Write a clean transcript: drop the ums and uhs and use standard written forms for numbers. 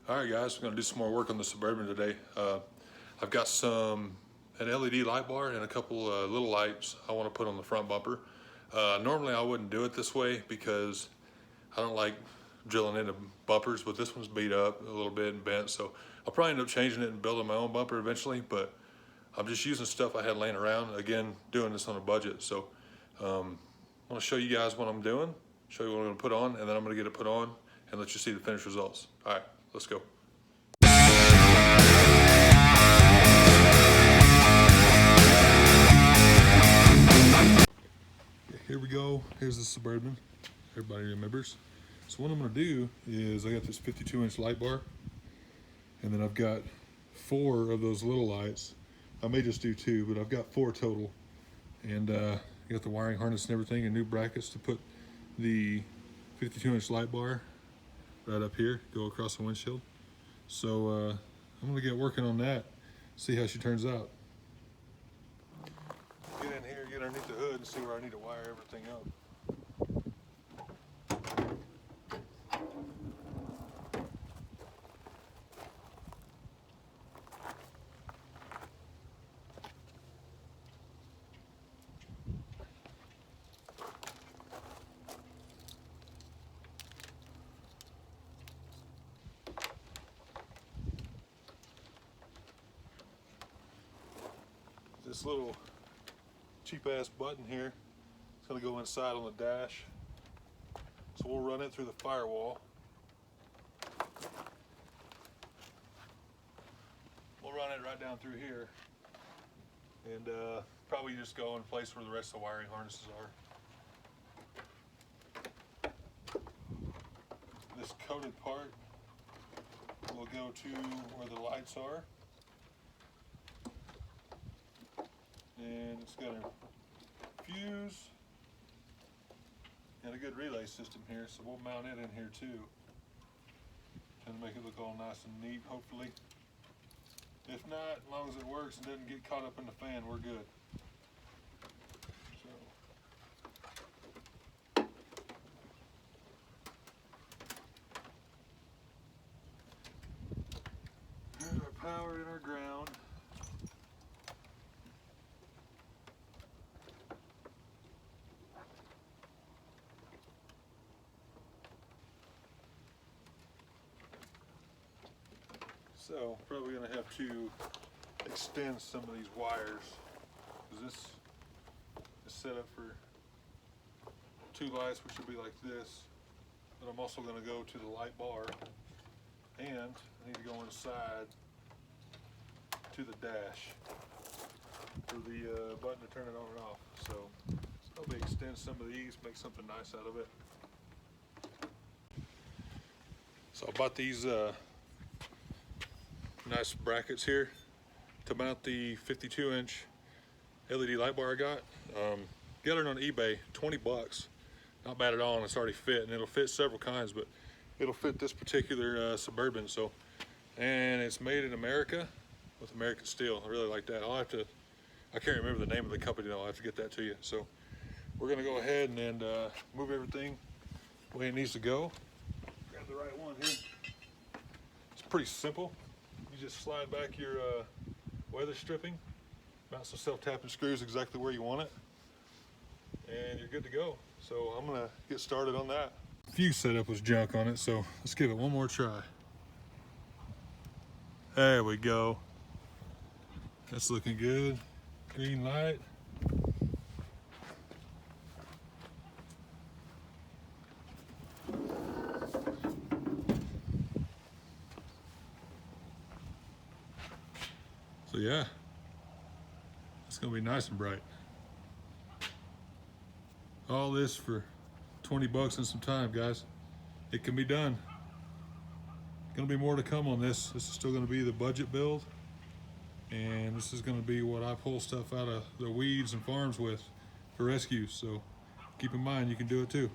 Alright guys, we're going to do some more work on the Suburban today. I've got an LED light bar and a couple little lights I want to put on the front bumper. Normally I wouldn't do it this way because I don't like drilling into bumpers, but this one's beat up a little bit and bent, so I'll probably end up changing it and building my own bumper eventually, but I'm just using stuff I had laying around. Again, doing this on a budget, so I want to show you guys what I'm doing, show you what I'm going to put on, and then I'm going to get it put on and let you see the finished results. Alright, let's go. Here we go. Here's the Suburban. Everybody remembers. So what I'm going to do is I got this 52-inch light bar, and then I've got 4 of those little lights. I may just do 2, but I've got 4 total. And I got the wiring harness and everything, and new brackets to put the 52-inch light bar right up here, go across the windshield. So I'm going to get working on that, see how she turns out. Get in here, get underneath the hood, and see where I need to wire everything up. This little cheap-ass button here, it's going to go inside on the dash. So we'll run it through the firewall. We'll run it right down through here, and probably just go in place where the rest of the wiring harnesses are. This coated part will go to where the lights are. And it's got a fuse and a good relay system here, so we'll mount it in here too. Trying to make it look all nice and neat, hopefully. If not, as long as it works and doesn't get caught up in the fan, we're good. So. Here's our power and our ground. So, probably going to have to extend some of these wires, because this is set up for 2 lights, which will be like this, but I'm also going to go to the light bar, and I need to go inside to the dash for the button to turn it on and off. So, probably extend some of these, make something nice out of it. So I bought these nice brackets here to mount the 52-inch LED light bar I got. Got it on eBay, 20 bucks. Not bad at all, and it's already fit, and it'll fit several kinds, but it'll fit this particular Suburban. So, and it's made in America with American steel. I really like that. I can't remember the name of the company though. I'll have to get that to you. So we're gonna go ahead and move everything the way it needs to go. Grab the right one here. It's pretty simple. You just slide back your weather stripping, mount some self-tapping screws exactly where you want it, and you're good to go. So I'm gonna get started on that. Fuse setup was junk on it, so let's give it one more try. There we go. That's looking good. Green light. So yeah, it's gonna be nice and bright. All this for 20 bucks and some time, guys. It can be done. Gonna be more to come on this. This is still gonna be the budget build, and this is gonna be what I pull stuff out of the weeds and farms with for rescues. So keep in mind, you can do it too.